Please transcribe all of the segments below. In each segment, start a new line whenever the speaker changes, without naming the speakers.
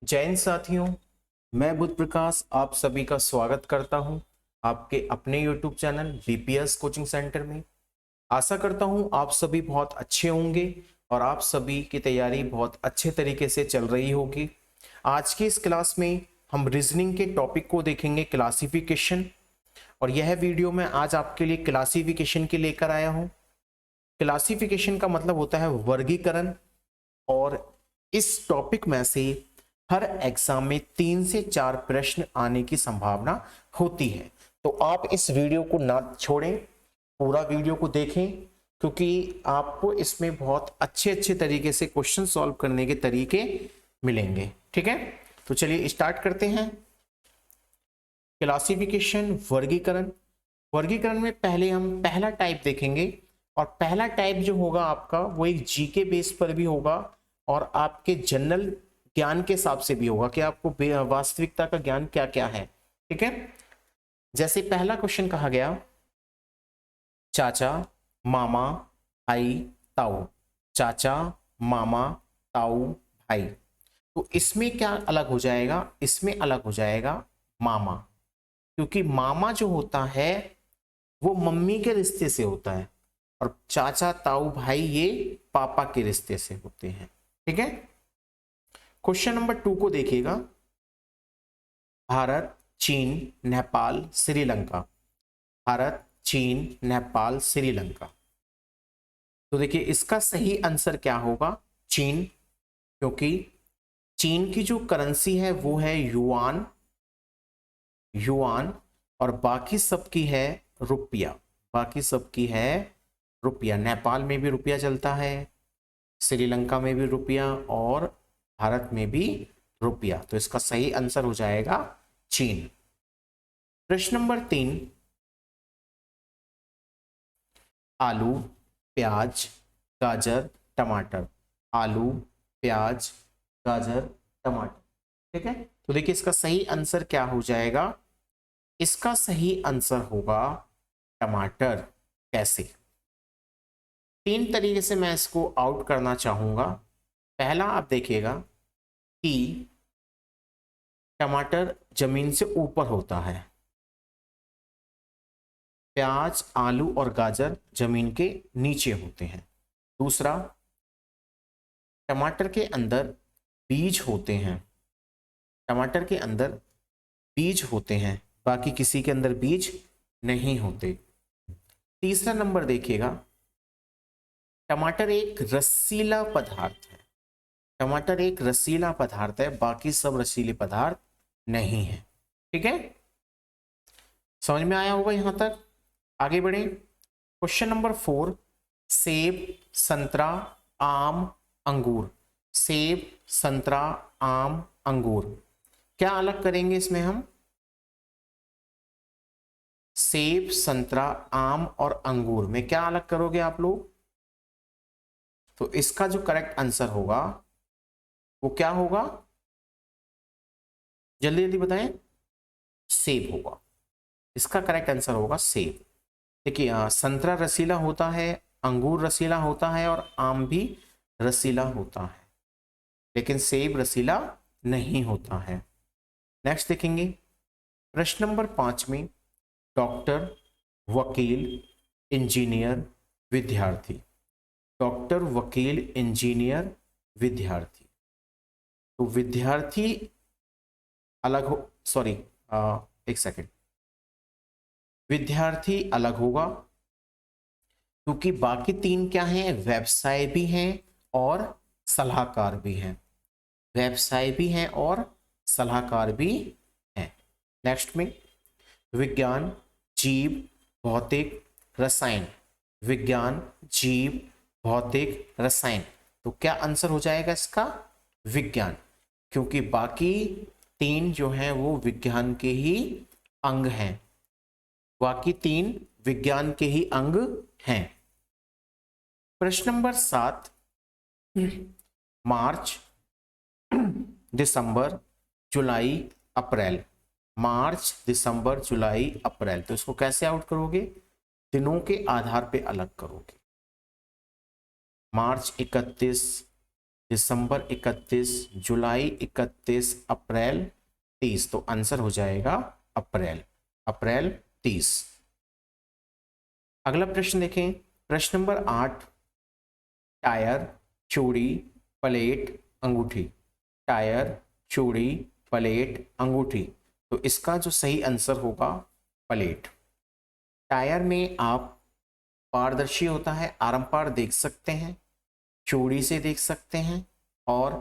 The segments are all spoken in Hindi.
जय हिंद साथियों। मैं बुध प्रकाश आप सभी का स्वागत करता हूं आपके अपने YouTube channel BPS coaching centre में। आशा करता हूं आप सभी बहुत अच्छे होंगे और आप सभी की तैयारी बहुत अच्छे तरीके से चल रही होगी। आज की इस क्लास में हम रीजनिंग के टॉपिक को देखेंगे, क्लासिफिकेशन। और यह वीडियो मैं आज आपके लिए क्लासिफिकेशन के लेकर आया हूं। क्लासिफिकेशन का मतलब होता है वर्गीकरण, और इस टॉपिक में से हर एग्जाम में 3 से 4 प्रश्न आने की संभावना होती है। तो आप इस वीडियो को ना छोड़ें, पूरा वीडियो को देखें, क्योंकि आपको इसमें बहुत अच्छे अच्छे तरीके से क्वेश्चन सॉल्व करने के तरीके मिलेंगे। ठीक है, तो चलिए स्टार्ट करते हैं। क्लासिफिकेशन, वर्गीकरण। वर्गीकरण में पहले हम पहला टाइप देखेंगे, और पहला टाइप जो होगा आपका वो एक जीके बेस पर भी होगा और आपके जनरल ज्ञान के हिसाब से भी होगा कि आपको वास्तविकता का ज्ञान क्या क्या है। ठीक है, जैसे पहला क्वेश्चन कहा गया, चाचा, मामा, भाई, ताऊ। चाचा, मामा, ताऊ, भाई। तो इसमें क्या अलग हो जाएगा? इसमें अलग हो जाएगा मामा, क्योंकि मामा जो होता है वो मम्मी के रिश्ते से होता है, और चाचा, ताऊ, भाई ये पापा के रिश्ते से होते हैं। ठीक है, क्वेश्चन नंबर 2 को देखिएगा। भारत, चीन, नेपाल, श्रीलंका। भारत, चीन, नेपाल, श्रीलंका। तो देखिए इसका सही आंसर क्या होगा? चीन, क्योंकि चीन की जो करेंसी है वो है युआन, युआन, और बाकी सबकी है रुपया। बाकी सबकी है रुपया। नेपाल में भी रुपया चलता है, श्रीलंका में भी रुपया, और भारत में भी रुपया। तो इसका सही आंसर हो जाएगा चीन। प्रश्न नंबर 3, आलू, प्याज, गाजर, टमाटर। आलू, प्याज, गाजर, टमाटर। ठीक है, तो देखिए इसका सही आंसर क्या हो जाएगा? इसका सही आंसर होगा टमाटर। कैसे? 3 तरीके से मैं इसको आउट करना चाहूंगा। पहला आप देखिएगा कि टमाटर जमीन से ऊपर होता है, प्याज, आलू और गाजर जमीन के नीचे होते हैं। दूसरा, टमाटर के अंदर बीज होते हैं। टमाटर के अंदर बीज होते हैं, बाकी किसी के अंदर बीज नहीं होते। तीसरा नंबर देखिएगा, टमाटर एक रसीला पदार्थ है। टमाटर एक रसीला पदार्थ है, बाकी सब रसीले पदार्थ नहीं है। ठीक है, समझ में आया होगा यहां तक? आगे बढ़े। क्वेश्चन नंबर 4, सेब, संतरा, आम, अंगूर। सेब, संतरा, आम, अंगूर। क्या अलग करेंगे इसमें हम? सेब, संतरा, आम और अंगूर में क्या अलग करोगे आप लोग? तो इसका जो करेक्ट आंसर होगा वो क्या होगा? जल्दी जल्दी बताएं। सेब होगा। इसका करेक्ट आंसर होगा सेब। देखिए संतरा रसीला होता है, अंगूर रसीला होता है, और आम भी रसीला होता है, लेकिन सेब रसीला नहीं होता है। नेक्स्ट देखेंगे, प्रश्न नंबर 5 में, डॉक्टर, वकील, इंजीनियर, विद्यार्थी। डॉक्टर, वकील, इंजीनियर, विद्यार्थी। तो विद्यार्थी अलग हो, सॉरी, एक सेकेंड, विद्यार्थी अलग होगा, क्योंकि बाकी 3 क्या हैं? व्यवसाय भी हैं और सलाहकार भी हैं। व्यवसाय भी हैं और सलाहकार भी हैं। नेक्स्ट में, विज्ञान, जीव, भौतिक, रसायन। विज्ञान, जीव, भौतिक, रसायन। तो क्या आंसर हो जाएगा इसका? विज्ञान, क्योंकि बाकी 3 जो हैं वो विज्ञान के ही अंग हैं। बाकी 3 विज्ञान के ही अंग हैं। प्रश्न नंबर 7, मार्च, दिसंबर, जुलाई, अप्रैल। मार्च, दिसंबर, जुलाई, अप्रैल। तो इसको कैसे आउट करोगे? दिनों के आधार पे अलग करोगे। मार्च 31, दिसंबर 31, जुलाई 31, अप्रैल 30। तो आंसर हो जाएगा अप्रैल, अप्रैल 30। अगला प्रश्न देखें, प्रश्न नंबर 8, टायर, चूड़ी, प्लेट, अंगूठी। टायर, चूड़ी, प्लेट, अंगूठी। तो इसका जो सही आंसर होगा प्लेट। टायर में आप पारदर्शी होता है, आरम पार देख सकते हैं, चूड़ी से देख सकते हैं और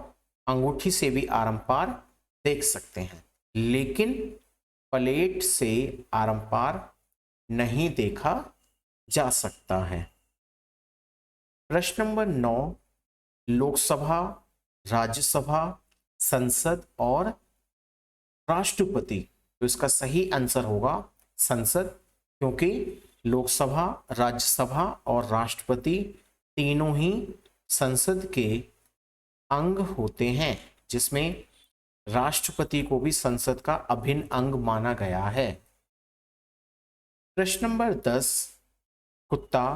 अंगूठी से भी आरम पार देख सकते हैं, लेकिन प्लेट से आरम पार नहीं देखा जा सकता है। प्रश्न नंबर 9, लोकसभा, राज्यसभा, संसद और राष्ट्रपति। तो इसका सही आंसर होगा संसद, क्योंकि लोकसभा, राज्यसभा और राष्ट्रपति तीनों ही संसद के अंग होते हैं, जिसमें राष्ट्रपति को भी संसद का अभिन्न अंग माना गया है। प्रश्न नंबर 10, कुत्ता,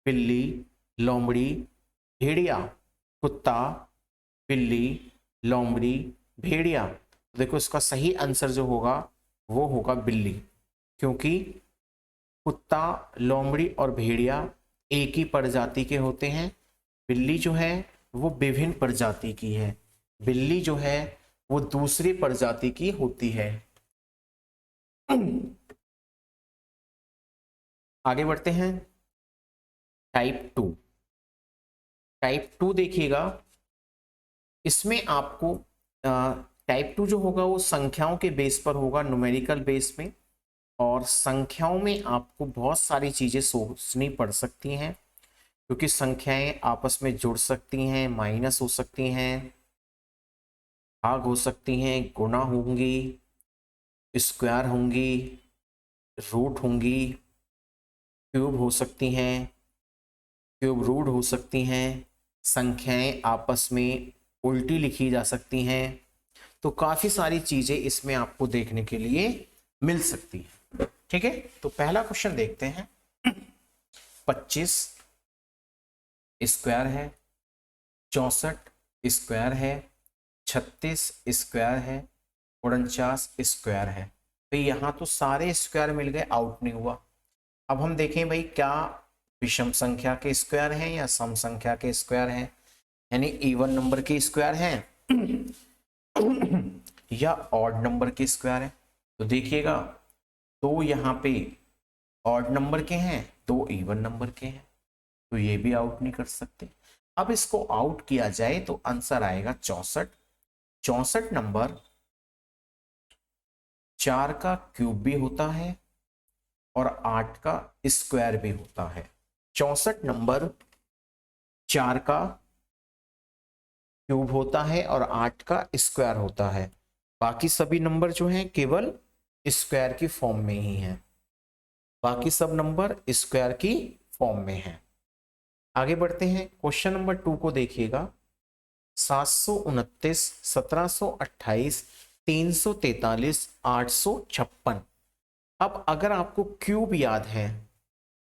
बिल्ली, लोमड़ी, भेड़िया। कुत्ता, बिल्ली, लोमड़ी, भेड़िया। देखो इसका सही आंसर जो होगा वो होगा बिल्ली, क्योंकि कुत्ता, लोमड़ी और भेड़िया एक ही प्रजाति के होते हैं। बिल्ली जो है वो विभिन्न प्रजाति की है, बिल्ली जो है वो दूसरी प्रजाति की होती है। आगे बढ़ते हैं, टाइप 2। टाइप 2 देखिएगा, इसमें आपको टाइप 2 जो होगा वो संख्याओं के बेस पर होगा, न्यूमेरिकल बेस में, और संख्याओं में आपको बहुत सारी चीजें सोचनी पड़ सकती हैं, क्योंकि संख्याएं आपस में जुड़ सकती हैं, माइनस हो सकती हैं, भाग हो सकती हैं, गुणा होंगी, स्क्वायर होंगी, रूट होंगी, क्यूब हो सकती हैं, क्यूब रूट हो सकती हैं, संख्याएं आपस में उल्टी लिखी जा सकती हैं। तो काफी सारी चीजें इसमें आपको देखने के लिए मिल सकती है। ठीक है, तो पहला क्वेश्चन देखते हैं। 25 स्क्वायर है, 64 स्क्वायर है, 36 स्क्वायर है, 49 स्क्वायर है। तो यहाँ तो सारे स्क्वायर मिल गए, आउट नहीं हुआ। अब हम देखें भाई क्या विषम संख्या के स्क्वायर हैं या सम संख्या के स्क्वायर हैं, यानी इवन नंबर के स्क्वायर हैं या ऑड नंबर के स्क्वायर है। तो देखिएगा, दो यहाँ पे ऑड नंबर के हैं, दो इवन नंबर के हैं, तो ये भी आउट नहीं कर सकते। अब इसको आउट किया जाए तो आंसर आएगा 64। 64 नंबर 4 का क्यूब भी होता है और 8 का स्क्वायर भी होता है। 64 नंबर 4 का क्यूब होता है और 8 का स्क्वायर होता है। बाकी सभी नंबर जो हैं केवल स्क्वायर की फॉर्म में ही हैं, बाकी सब नंबर स्क्वायर की फॉर्म में हैं। आगे बढ़ते हैं, क्वेश्चन नंबर 2 को देखिएगा। 729, 1728, 343, 856। अब अगर आपको क्यूब याद है,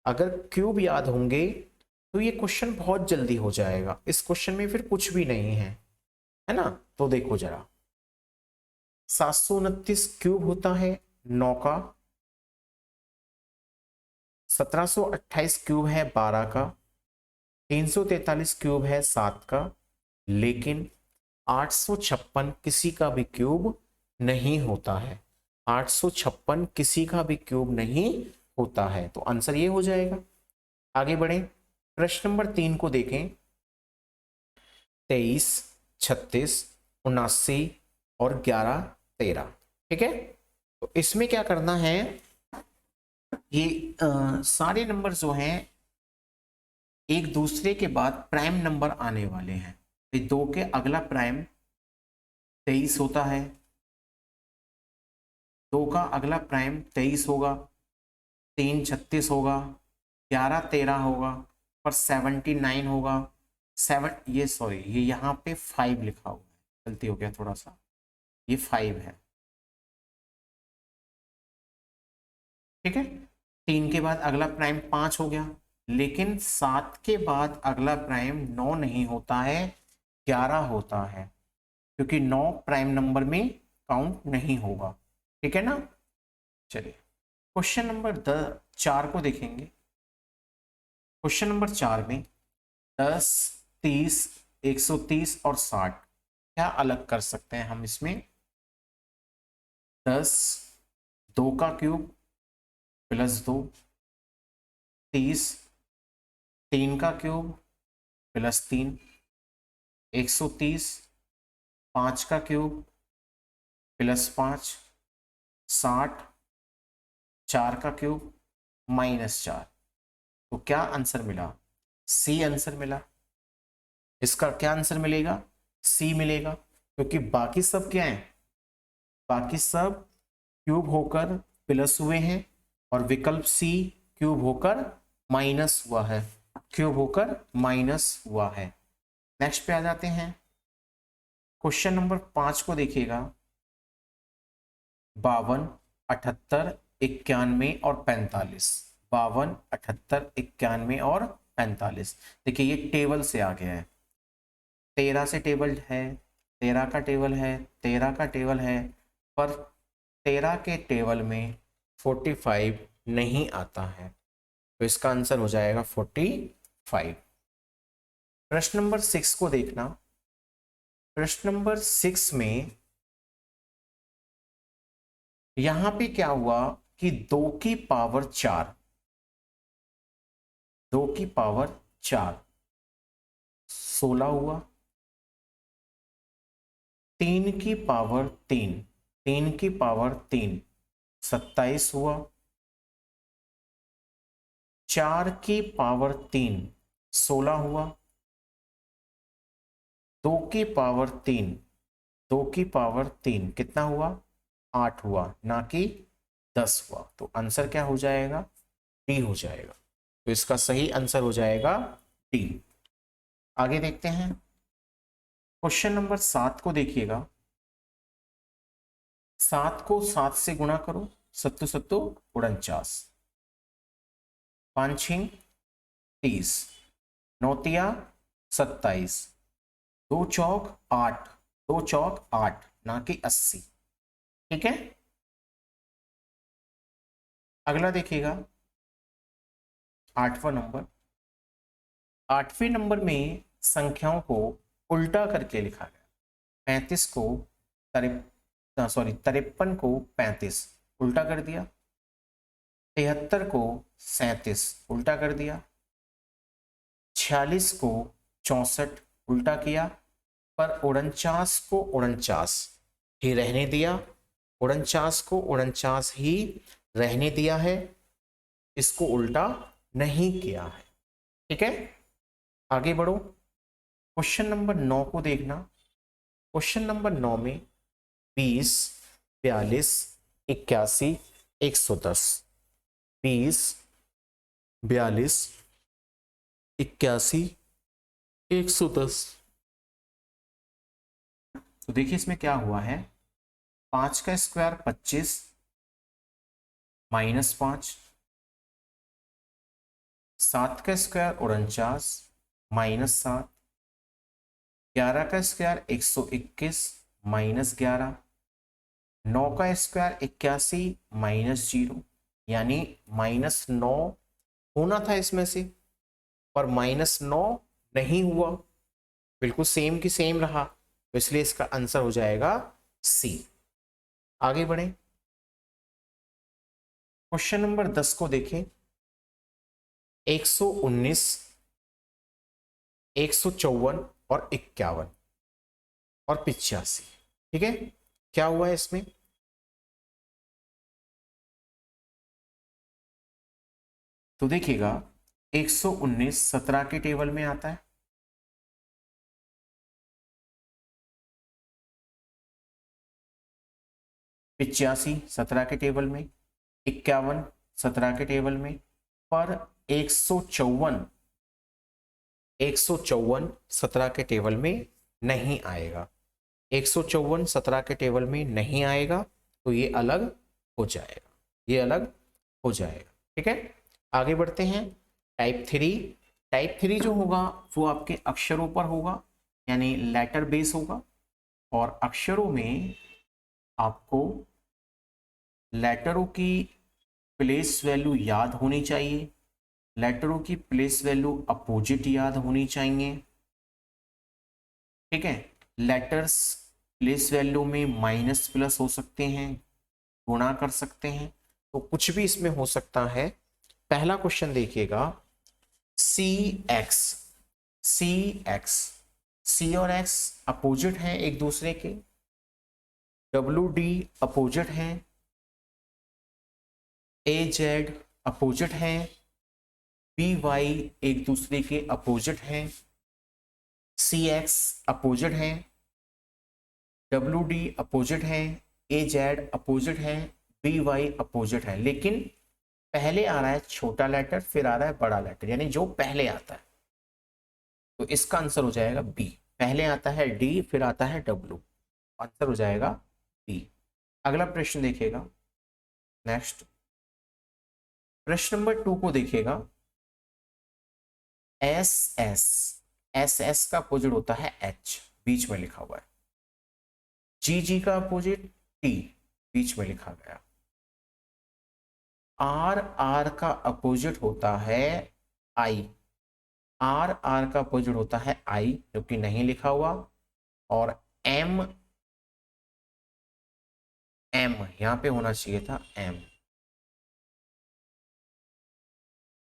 अगर क्यूब याद होंगे तो ये क्वेश्चन बहुत जल्दी हो जाएगा। इस क्वेश्चन में फिर कुछ भी नहीं है ना। तो देखो जरा, 729 क्यूब होता है 9 का, 1728 क्यूब है 12 का, 343 क्यूब है 7 का, लेकिन 856 किसी का भी क्यूब नहीं होता है। 856 किसी का भी क्यूब नहीं होता है, तो आंसर ये हो जाएगा। आगे बढ़े, प्रश्न नंबर 3 को देखें। 23, 36, 79 और 11, 13। ठीक है, तो इसमें क्या करना है, ये सारे नंबर जो हैं एक दूसरे के बाद प्राइम नंबर आने वाले हैं। 2 के अगला प्राइम 23 होता है, 2 का अगला प्राइम 23 होगा, 3 36 होगा, 11 13 होगा, पर 79 होगा। ये यहाँ पे 5 लिखा हुआ है, गलती हो गया थोड़ा सा, ये 5 है। ठीक है, 3 के बाद अगला प्राइम 5 हो गया, लेकिन 7 के बाद अगला प्राइम 9 नहीं होता है, 11 होता है, क्योंकि 9 प्राइम नंबर में काउंट नहीं होगा। ठीक है ना। चलिए क्वेश्चन नंबर 4 को देखेंगे। क्वेश्चन नंबर 4 में 10, 30, 130 और 60 क्या अलग कर सकते हैं हम इसमें। 10 2 का क्यूब प्लस 2, 30 3 का क्यूब प्लस 3, 130 5 का क्यूब प्लस 5, 60 4 का क्यूब माइनस 4। तो क्या आंसर मिला, सी आंसर मिला। इसका क्या आंसर मिलेगा, सी मिलेगा, क्योंकि बाकी सब क्या है, बाकी सब क्यूब होकर प्लस हुए हैं और विकल्प सी क्यूब होकर माइनस हुआ है, क्यूब होकर माइनस हुआ है। नेक्स्ट पे आ जाते हैं। क्वेश्चन नंबर 5 को देखिएगा। 52, 78, 91 और 45। 52, 78, 91 और 45। देखिए ये टेबल से आ गया है, 13 से टेबल है, 13 का टेबल है, 13 का टेबल है, पर 13 के टेबल में 45 नहीं आता है, तो इसका आंसर हो जाएगा 45। प्रश्न नंबर 6 को देखना। प्रश्न नंबर 6 में यहां पे क्या हुआ कि 2 की पावर 4, 2 की पावर 4 16 हुआ, 3 की पावर 3, 3 की पावर 3 27 हुआ, 4 की पावर 3 16 हुआ, 2 की पावर 3, 2 की पावर 3 कितना हुआ, 8 हुआ, ना कि 10 हुआ। तो आंसर क्या हो जाएगा, डी हो जाएगा। तो इसका सही आंसर हो जाएगा डी। आगे देखते हैं। क्वेश्चन नंबर 7 को देखिएगा। 7 को 7 से गुणा करो, 7 7 49, 5 6 30, 9 तिया 27, 2 चौक 8, 2 चौक 8, ना कि 80। ठीक है। अगला देखिएगा 8वां नंबर। 8वें नंबर में संख्याओं को उल्टा करके लिखा गया। 35 को 53 को 35 उल्टा कर दिया, 73 को 37 उल्टा कर दिया, 46 को 64 उल्टा किया, पर 49 को 49 ही रहने दिया, 49 को 49 ही रहने दिया है, इसको उल्टा नहीं किया है। ठीक है। आगे बढ़ो। क्वेश्चन नंबर 9 को देखना। क्वेश्चन नंबर 9 में 20, 42, 81, 110, 20, 42, 81, 110। तो देखिए इसमें क्या हुआ है, 5 का स्क्वायर 25 माइनस 5, 7 का स्क्वायर 49 माइनस 7, 11 का स्क्वायर 121 माइनस 11, 9 का स्क्वायर 81 माइनस 0, यानी -9 होना था इसमें से, पर -9 नहीं हुआ, बिल्कुल सेम की सेम रहा, तो इसलिए इसका आंसर हो जाएगा सी। आगे बढ़े। क्वेश्चन नंबर 10 को देखें। 119, 154 और 51 और 85। ठीक है। क्या हुआ है इसमें, तो देखिएगा 119 17 के टेबल में आता है, 85 17 के टेबल में, 51 17 के टेबल में, पर 154 17 के टेबल में नहीं आएगा, 154 17 के टेबल में नहीं आएगा, तो ये अलग हो जाएगा, ये अलग हो जाएगा। ठीक है। आगे बढ़ते हैं। टाइप 3। टाइप 3 जो होगा वो आपके अक्षरों पर होगा, यानी लेटर बेस होगा, और अक्षरों में आपको लेटरों की प्लेस वैल्यू याद होनी चाहिए, लेटरों की प्लेस वैल्यू अपोजिट याद होनी चाहिए। ठीक है, लेटर्स प्लेस वैल्यू में माइनस प्लस हो सकते हैं, गुणा कर सकते हैं, तो कुछ भी इसमें हो सकता है। पहला क्वेश्चन देखिएगा, सी एक्स, सी एक्स, सी और एक्स अपोजिट हैं एक दूसरे के, डब्ल्यू डी अपोजिट हैं, ए जेड अपोजिट हैं, बी वाई एक दूसरे के अपोजिट हैं, सी एक्स अपोजिट हैं, डब्ल्यू डी अपोजिट हैं, ए जेड अपोजिट हैं, बी वाई अपोजिट है। लेकिन पहले आ रहा है छोटा लेटर, फिर आ रहा है बड़ा लेटर, यानी जो पहले आता है, तो इसका आंसर हो जाएगा बी। पहले आता है डी, फिर आता है डब्ल्यू, आंसर हो जाएगा बी। अगला प्रश्न देखिएगा, नेक्स्ट प्रश्न नंबर 2 को देखिएगा, एस एस, एस एस का अपोजिट होता है एच, बीच में लिखा हुआ है, जी जी का अपोजिट टी, बीच में लिखा गया, आर आर का अपोजिट होता है आई, आर आर का अपोजिट होता है आई, जो कि नहीं लिखा हुआ, और एम, एम यहां पे होना चाहिए था एम,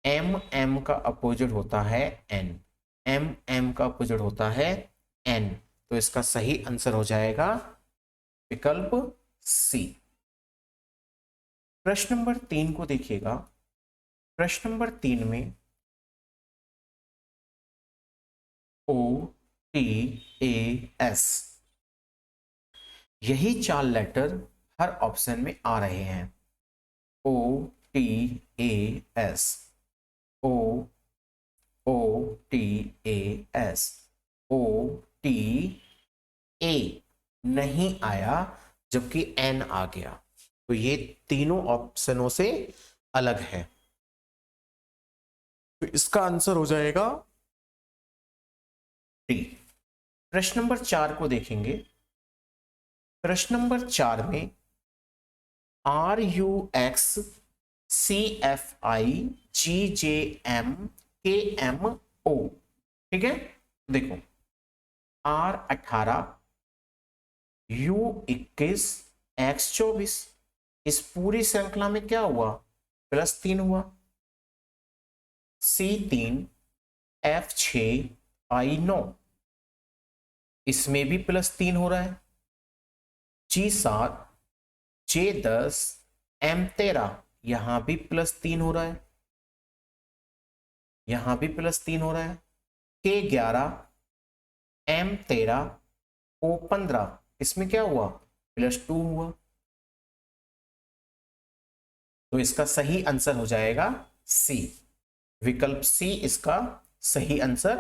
एम एम का अपोजिट होता है एन, एम एम का अपोजिट होता है एन, तो इसका सही आंसर हो जाएगा विकल्प सी। प्रश्न नंबर 3 को देखिएगा, प्रश्न नंबर 3 में ओ टी ए एस, यही 4 लेटर हर ऑप्शन में आ रहे हैं, O T A S, O, O T A S, O T A नहीं आया, जबकि एन आ गया, तो ये तीनों ऑप्शनों से अलग है, तो इसका आंसर हो जाएगा डी। प्रश्न नंबर 4 को देखेंगे, प्रश्न नंबर 4 में R U X C F I G J M K M O, ठीक है, देखो आर 18, यू 21, एक्स 24, इस पूरी श्रृंखला में क्या हुआ, +3 हुआ, सी 3, एफ 6, आई 9, इसमें भी +3 हो रहा है, जी 7, जे 10, एम 13, यहां भी +3 हो रहा है, यहां भी +3 हो रहा है, के 11, एम 13, ओ 15, इसमें क्या हुआ, +2 हुआ, तो इसका सही आंसर हो जाएगा सी, विकल्प सी इसका सही आंसर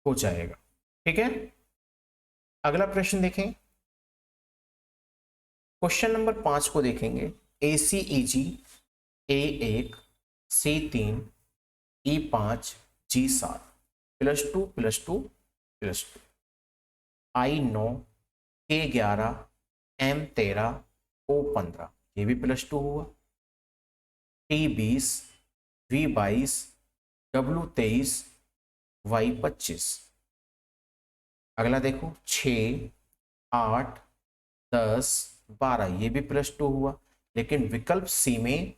हो जाएगा। ठीक है, अगला प्रश्न देखें, क्वेश्चन नंबर 5 को देखेंगे, ए सी ई जी A1 C3 E5 G7 +2 +2 +2, I9 K11 M13 O15, ये भी +2 हुआ, T20 V22 W23 Y25। अगला देखो 6 8 10 12, ये भी +2 हुआ, लेकिन विकल्प सी में,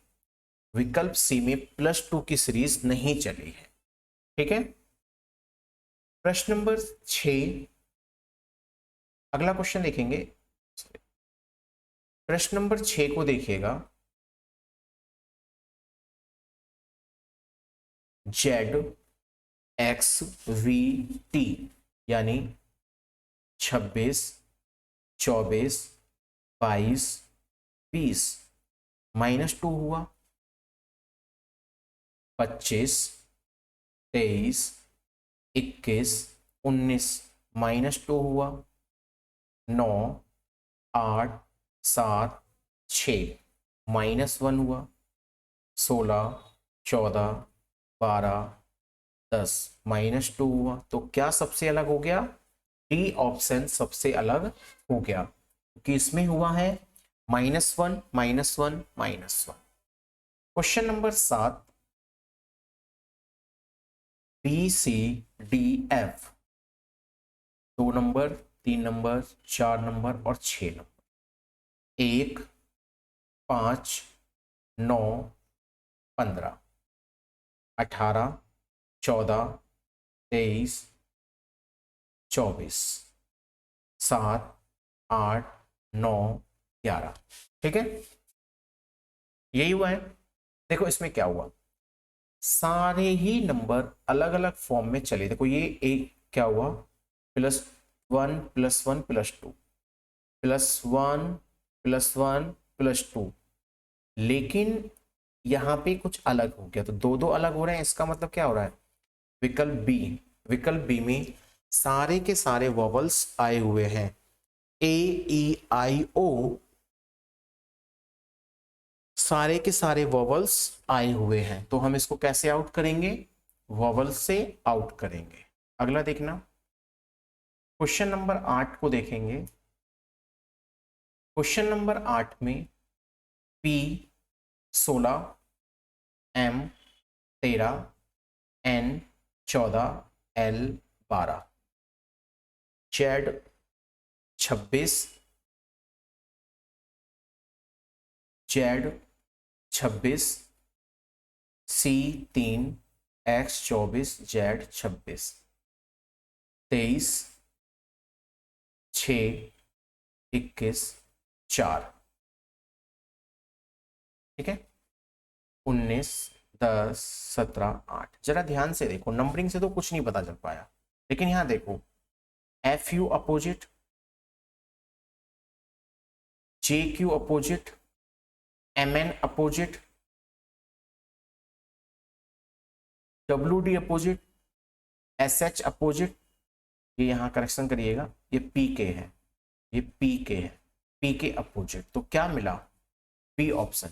विकल्प सी में +2 की सीरीज नहीं चली है। ठीक है, प्रश्न नंबर 6, अगला क्वेश्चन देखेंगे, प्रश्न नंबर 6 को देखिएगा, ZXVT यानी 26 24 22 20, -2 हुआ, 25 23 21 19, -2 हुआ, 9 8 7 6, -1 हुआ, 16 14 12 10, -2 हुआ, तो क्या सबसे अलग हो गया, डी ऑप्शन सबसे अलग हो गया क्योंकि इसमें हुआ है -1 -1 -1। Question number 7, BCDF 2 number, 3 number, 4 number और 6 नंबर, 1 5 9 15 18 14 23 24 7 8 9 11। ठीक है, यही हुआ है। देखो इसमें क्या हुआ, सारे ही नंबर अलग अलग फॉर्म में चले। देखो ये एक क्या हुआ, +1 +1 +2 +1 +1 +2, लेकिन यहां पे कुछ अलग हो गया, तो दो दो अलग हो रहे हैं। इसका मतलब क्या हो रहा है, विकल्प बी, विकल्प बी में सारे के सारे वॉवल्स आए हुए हैं, A E I O, सारे के सारे वॉवल्स आए हुए हैं। तो हम इसको कैसे आउट करेंगे, वॉवल से आउट करेंगे। अगला देखना, क्वेश्चन नंबर 8 को देखेंगे। क्वेश्चन नंबर 8 में P 16, M 13, N 14, L 12, Z 26, Z 26, C 3, X 24, Z 26, 23 6 21 4। ठीक है, 19 10 17 8। जरा ध्यान से देखो, नंबरिंग से तो कुछ नहीं पता चल पाया, लेकिन यहां देखो FU opposite, JQ opposite, MN opposite, WD opposite, SH opposite. ये यहां करेक्शन करिएगा, ये PK है, ये PK है, PK अपोजिट। तो क्या मिला, बी ऑप्शन।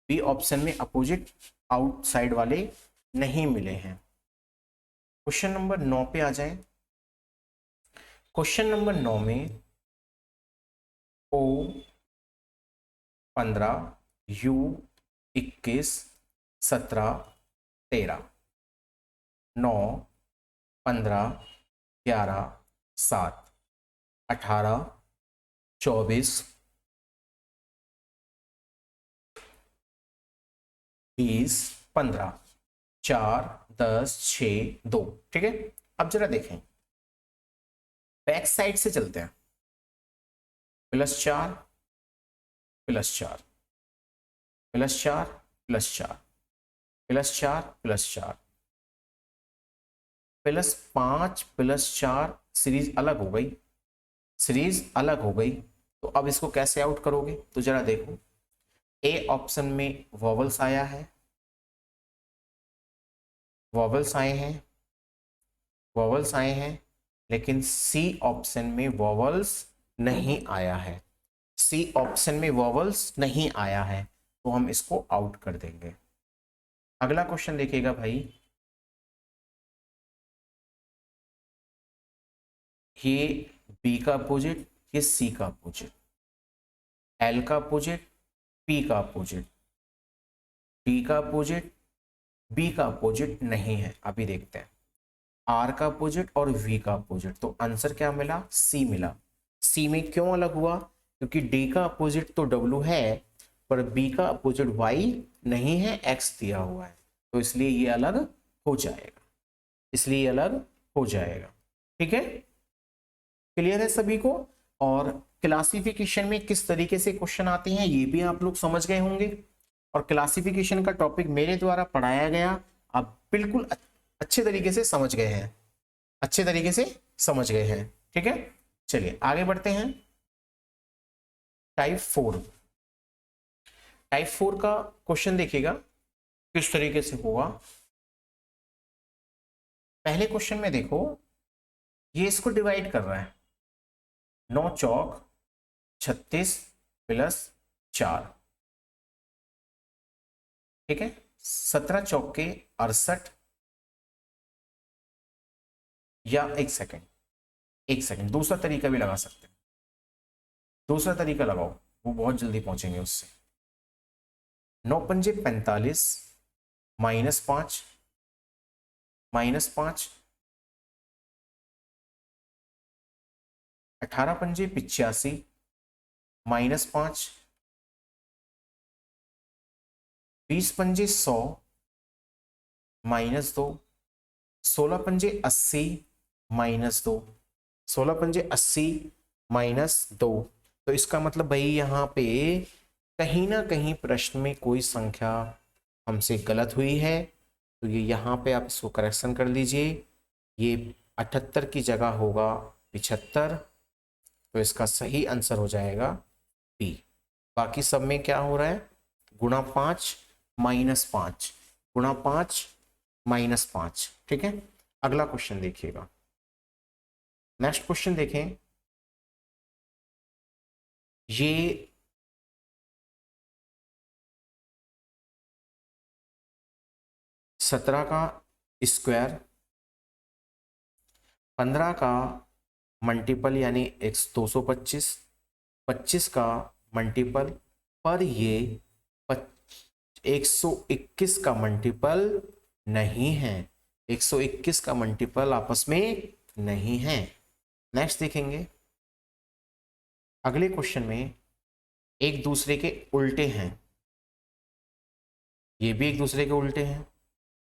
बी ऑप्शन में अपोजिट आउटसाइड वाले नहीं मिले हैं। क्वेश्चन नंबर 9 पे आ जाए। क्वेश्चन नंबर 9 में O 15, U 21 17 13, 9 15 11 7 18 24 20 15 4 10 6 2। ठीक है, अब जरा देखें, बैक साइड से चलते हैं। +4 +4 +4 +4 +4 +4 +5 +4। सीरीज अलग हो गई, सीरीज अलग हो गई। तो अब इसको कैसे आउट करोगे, तो जरा देखो, ए ऑप्शन में वॉवल्स आया है, वॉवल्स आए हैं, वॉवल्स आए हैं, लेकिन सी ऑप्शन में वॉवल्स नहीं आया है, सी ऑप्शन में वॉवल्स नहीं आया है, तो हम इसको आउट कर देंगे। अगला क्वेश्चन देखिएगा भाई, ये बी का अपोजिट, ये सी का अपोजिट, एल का अपोजिट, पी का अपोजिट, डी का अपोजिट, बी का अपोजिट नहीं है। अभी देखते हैं, आर का अपोजिट और वी का अपोजिट। तो आंसर क्या मिला, सी मिला। सी में क्यों अलग हुआ, क्योंकि डी का अपोजिट तो डब्ल्यू है, पर बी का अपोजिट वाई नहीं है, एक्स दिया हुआ है, तो इसलिए ये अलग हो जाएगा, इसलिए ये अलग हो जाएगा। ठीक है, क्लियर है सभी को। और क्लासिफिकेशन में किस तरीके से क्वेश्चन आते हैं ये भी आप लोग समझ गए होंगे, और क्लासिफिकेशन का टॉपिक मेरे द्वारा पढ़ाया गया, आप बिल्कुल अच्छे तरीके से समझ गए हैं, अच्छे तरीके से समझ गए हैं। ठीक है, चलिए आगे बढ़ते हैं। टाइप 4, टाइप 4 का क्वेश्चन देखिएगा किस तरीके से होगा। पहले क्वेश्चन में देखो, ये इसको डिवाइड कर रहा है, 9 चौक 36 +4। ठीक है, 17 चौके 68, या एक सेकेंड, एक सेकंड, दूसरा तरीका भी लगा सकते हैं, दूसरा तरीका लगाओ, वो बहुत जल्दी पहुंचेंगे उससे। 9×5 = 45, -5, -5, 18×5 = 85, -5, 20×5 = 100, -2, 16×5 = 80, -2, 16×5 = 80, -2। तो इसका मतलब भाई यहाँ पे कहीं ना कहीं प्रश्न में कोई संख्या हमसे गलत हुई है, तो ये यहाँ पे आप इसको करेक्शन कर लीजिए। ये 78 की जगह होगा 75, तो इसका सही आंसर हो जाएगा बी। बाकी सब में क्या हो रहा है, गुणा 5 -5, गुणा 5 -5। ठीक है, अगला क्वेश्चन देखिएगा। नेक्स्ट क्वेश्चन देखें, ये 17 का स्क्वायर, 15 का मल्टीपल यानी 225, 25 का मल्टीपल, पर ये 121 का मल्टीपल नहीं है, 121 का मल्टीपल आपस में नहीं है। नेक्स्ट देखेंगे, अगले क्वेश्चन में एक दूसरे के उल्टे हैं, ये भी एक दूसरे के उल्टे हैं,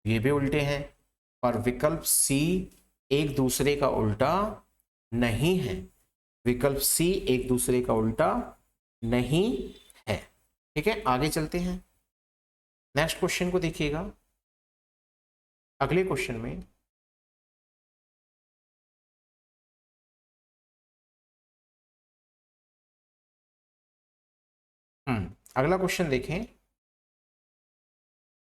ये भी उल्टे हैं, पर विकल्प सी एक दूसरे का उल्टा नहीं है, विकल्प सी एक दूसरे का उल्टा नहीं है। ठीक है, आगे चलते हैं, नेक्स्ट क्वेश्चन को देखिएगा। अगले क्वेश्चन में अगला क्वेश्चन देखें,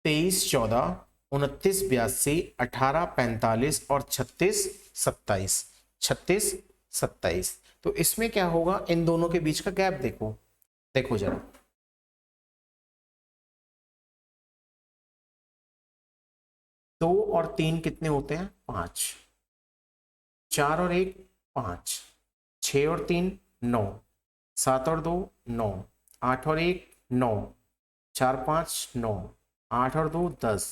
23 14 29 82 18 45 और 36 27, 36 27। तो इसमें क्या होगा, इन दोनों के बीच का गैप देखो, देखो जरा, 2 और 3 कितने होते हैं, 5, 4 और 1 5, 6 और 3 9, 7 और 2 9, 8 और 1 9, 4 5 9, 8 और 2 10,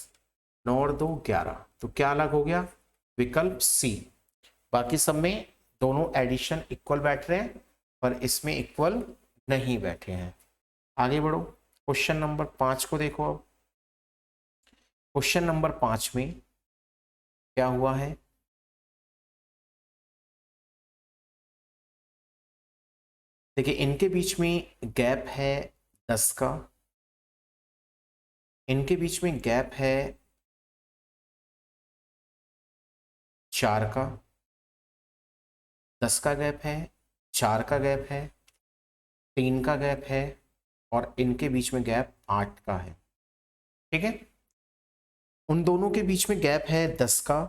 9 और 2 11। तो क्या अलग हो गया, विकल्प सी। बाकी सब में दोनों एडिशन इक्वल बैठ रहे हैं, पर इसमें इक्वल नहीं बैठे हैं। आगे बढ़ो, क्वेश्चन नंबर 5 को देखो। अब क्वेश्चन नंबर 5 में क्या हुआ है, देखिए इनके बीच में गैप है 10 का, इनके बीच में गैप है 4 का, 10 का गैप है, 4 का गैप है, 3 का गैप है, और इनके बीच में गैप 8 का है। ठीक है, उन दोनों के बीच में गैप है 10 का,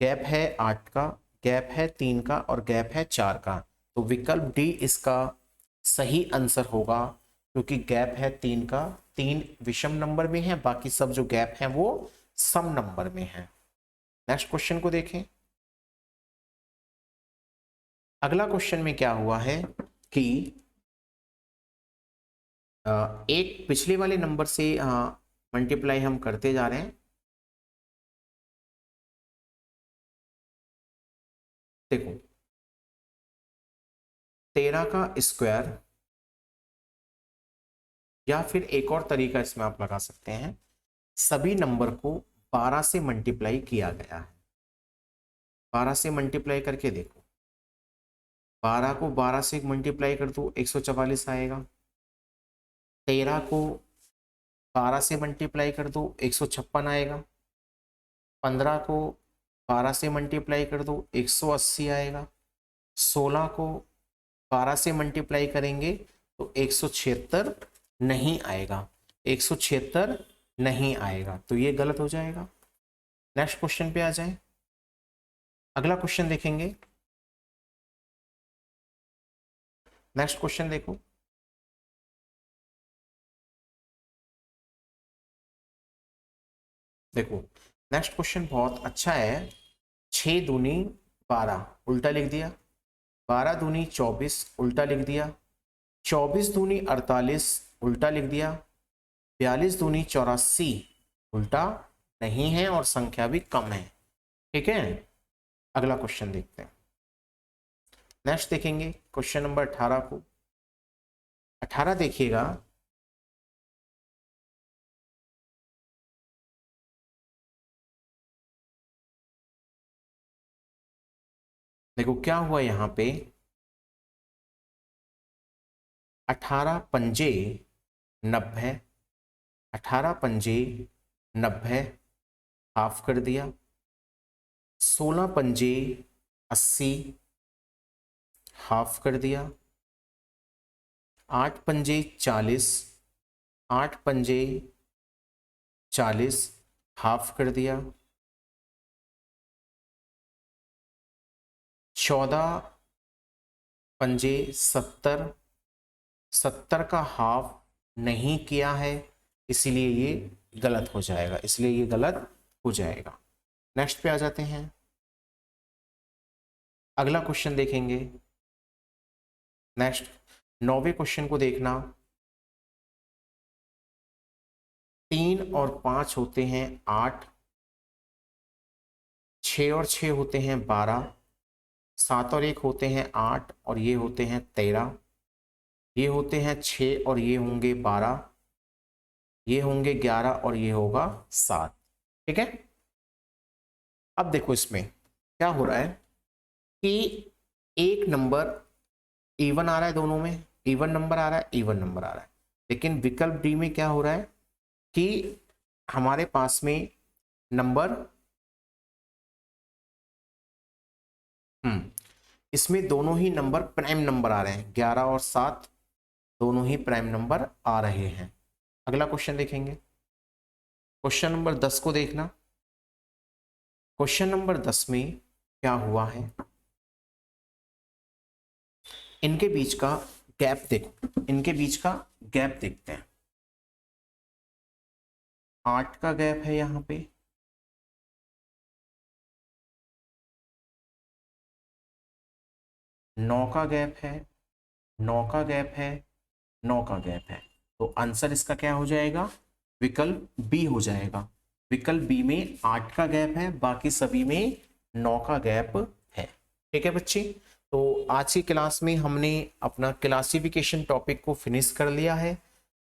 गैप है 8 का, गैप है 3 का, और गैप है 4 का। तो विकल्प डी इसका सही आंसर होगा, क्योंकि गैप है 3 का, 3 विषम नंबर में है, बाकी सब जो गैप है वो सम नंबर में है। नेक्स्ट क्वेश्चन को देखें। अगला क्वेश्चन में क्या हुआ है कि एक पिछले वाले नंबर से मल्टीप्लाई हम करते जा रहे हैं। देखो 13 का स्क्वायर, या फिर एक और तरीका इसमें आप लगा सकते हैं, सभी नंबर को 12 से मल्टीप्लाई किया गया है। 12 से मल्टीप्लाई करके देखो, 12 को 12 से मल्टीप्लाई कर दो 144 आएगा, 13 को 12 से मल्टीप्लाई कर दो 156 आएगा, 15 को 12 से मल्टीप्लाई कर दो 180 आएगा, 16 को 12 से मल्टीप्लाई करेंगे तो 176 नहीं आएगा, 176 नहीं आएगा, तो ये गलत हो जाएगा। नेक्स्ट क्वेश्चन पे आ जाए, अगला क्वेश्चन देखेंगे। नेक्स्ट क्वेश्चन देखो, देखो नेक्स्ट क्वेश्चन बहुत अच्छा है। 6 दूनी 12 उल्टा लिख दिया, 12 दूनी 24 उल्टा लिख दिया, 24 दूनी 48 उल्टा लिख दिया, 42 दूनी 84 उल्टा नहीं है और संख्या भी कम है। ठीक है, अगला क्वेश्चन देखते हैं। नेक्स्ट देखेंगे क्वेश्चन नंबर 18 को। 18 देखिएगा, देखो क्या हुआ यहाँ पे, 18 पंजे 90, 18 पंजे 90 हाफ कर दिया, 16 पंजे 80 हाफ कर दिया, 8 पंजे 40, 8 पंजे 40 हाफ कर दिया, 14 पंजे 70, 70 का हाफ नहीं किया है, इसीलिए ये गलत हो जाएगा, इसलिए ये गलत हो जाएगा। नेक्स्ट पे आ जाते हैं, अगला क्वेश्चन देखेंगे। नेक्स्ट 9वें क्वेश्चन को देखना, 3 और 5 होते हैं 8, 6 और 6 होते हैं 12, 7 और 1 होते हैं 8 और ये होते हैं 13, ये होते हैं 6 और ये होंगे 12, ये होंगे 11 और ये होगा 7। ठीक है, अब देखो इसमें क्या हो रहा है कि एक नंबर इवन आ रहा है, दोनों में इवन नंबर आ रहा है, इवन नंबर आ रहा है, लेकिन विकल्प डी में क्या हो रहा है कि हमारे पास में नंबर इसमें दोनों ही नंबर प्राइम नंबर आ रहे हैं, 11 और 7 दोनों ही प्राइम नंबर आ रहे हैं। अगला क्वेश्चन देखेंगे, क्वेश्चन नंबर 10 को देखना। क्वेश्चन नंबर 10 में क्या हुआ है, इनके बीच का गैप देखो, इनके बीच का गैप देखते हैं। 8 का गैप है यहां पे, 9 का गैप है, 9 का गैप है, 9 का गैप है, तो आंसर इसका क्या हो जाएगा, विकल्प बी हो जाएगा। विकल्प बी में 8 का गैप है, बाकी सभी में 9 का गैप है। ठीक है बच्चे, तो आज की क्लास में हमने अपना क्लासिफिकेशन टॉपिक को फिनिश कर लिया है।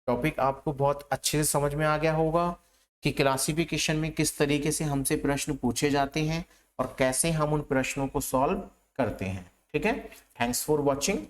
टॉपिक आपको बहुत अच्छे से समझ में आ गया होगा कि क्लासिफिकेशन में किस तरीके से हमसे प्रश्न पूछे जाते हैं और कैसे हम उन प्रश्नों को सॉल्व करते हैं। ठीक है, थैंक्स फॉर वॉचिंग।